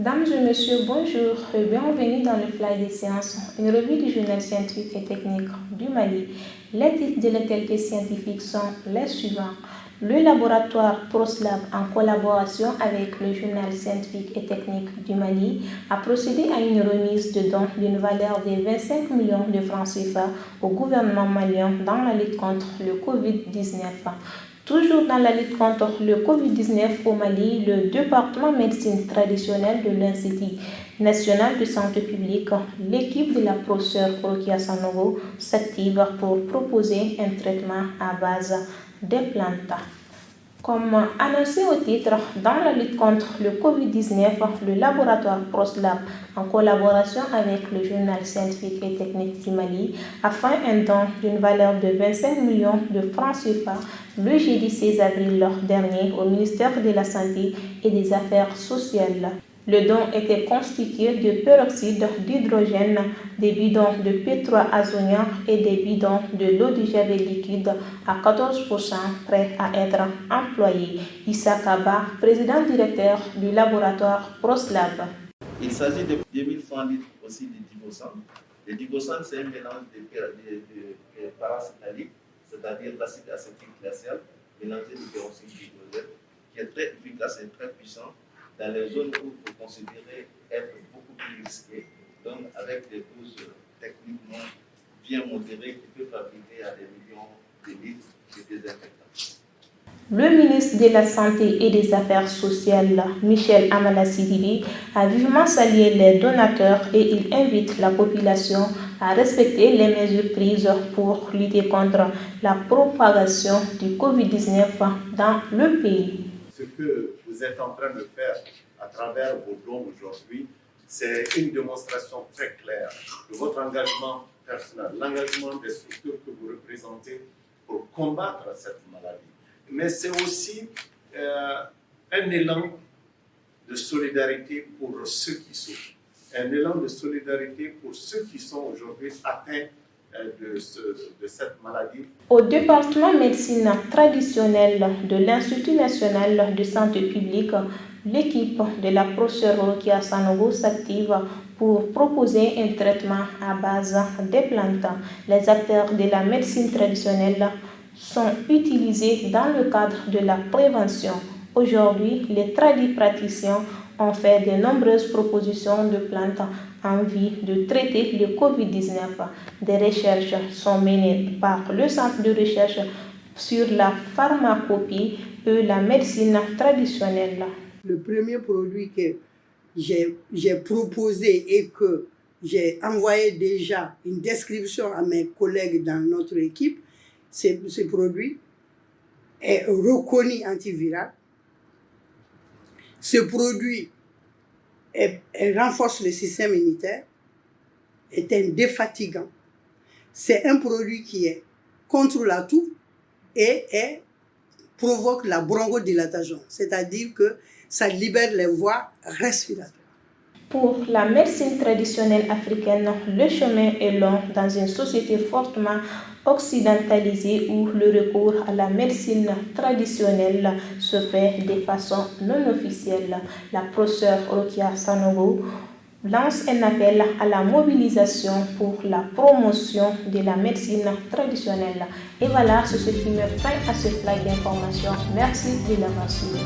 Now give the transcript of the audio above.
Mesdames et messieurs, bonjour et bienvenue dans le Fly des sciences, une revue du journal scientifique et technique du Mali. Les titres de l'actualité scientifique sont les suivants. Le laboratoire PROSLAB, en collaboration avec le journal scientifique et technique du Mali, a procédé à une remise de dons d'une valeur de 25 millions de francs CFA au gouvernement malien dans la lutte contre le Covid-19. Toujours dans la lutte contre le Covid-19 au Mali, le département médecine traditionnelle de l'Institut national de santé publique, l'équipe de la professeure Rokia Sanogo s'active pour proposer un traitement à base de plantes. Comme annoncé au titre, dans la lutte contre le Covid-19, le laboratoire PROSLAB, en collaboration avec le journal scientifique et technique du Mali, a fait un don d'une valeur de 25 millions de francs CFA le jeudi 16 avril dernier au ministère de la Santé et des Affaires sociales. Le don était constitué de peroxyde d'hydrogène, des bidons de P3-azonien et des bidons de l'eau de javel liquide à 14% prêts à être employés. Issa Kaba, président directeur du laboratoire PROSLAB. Il s'agit de 2100 litres aussi de digosan. Le digosan, c'est un mélange de paracétalique, c'est-à-dire l'acide acétique glacial, mélangé de peroxyde d'hydrogène, qui est très efficace et très puissant dans les zones où vous considérez être beaucoup plus risqué, donc avec des doses techniquement bien modérées qui peuvent fabriquer à des millions de litres de désinfectants. Le ministre de la Santé et des Affaires sociales, Michel Amala Sidibé, a vivement salué les donateurs et il invite la population à respecter les mesures prises pour lutter contre la propagation du Covid-19 dans le pays. Ce que vous êtes en train de faire à travers vos dons aujourd'hui, c'est une démonstration très claire de votre engagement personnel, l'engagement des structures que vous représentez pour combattre cette maladie. Mais c'est aussi un élan de solidarité pour ceux qui souffrent, un élan de solidarité pour ceux qui sont aujourd'hui atteints de cette maladie. Au département médecine traditionnelle de l'Institut national de santé publique, l'équipe de la professeure Rokia Sanogo s'active pour proposer un traitement à base de plantes. Les acteurs de la médecine traditionnelle sont utilisés dans le cadre de la prévention. Aujourd'hui, les praticiens ont fait de nombreuses propositions de plantes en vue de traiter le Covid-19. Des recherches sont menées par le Centre de recherche sur la pharmacopée et la médecine traditionnelle. Le premier produit que j'ai proposé et que j'ai envoyé déjà une description à mes collègues dans notre équipe, ce produit est reconnu antiviral. Ce produit renforce le système immunitaire, est un défatigant. C'est un produit qui est contre la toux et provoque la bronchodilatation, c'est-à-dire que ça libère les voies respiratoires. Pour la médecine traditionnelle africaine, le chemin est long dans une société fortement occidentalisée où le recours à la médecine traditionnelle se fait de façon non officielle. La professeure Rokia Sanogo lance un appel à la mobilisation pour la promotion de la médecine traditionnelle. Et voilà, c'est ce qui me fait à ce flag d'information. Merci de l'avoir suivi.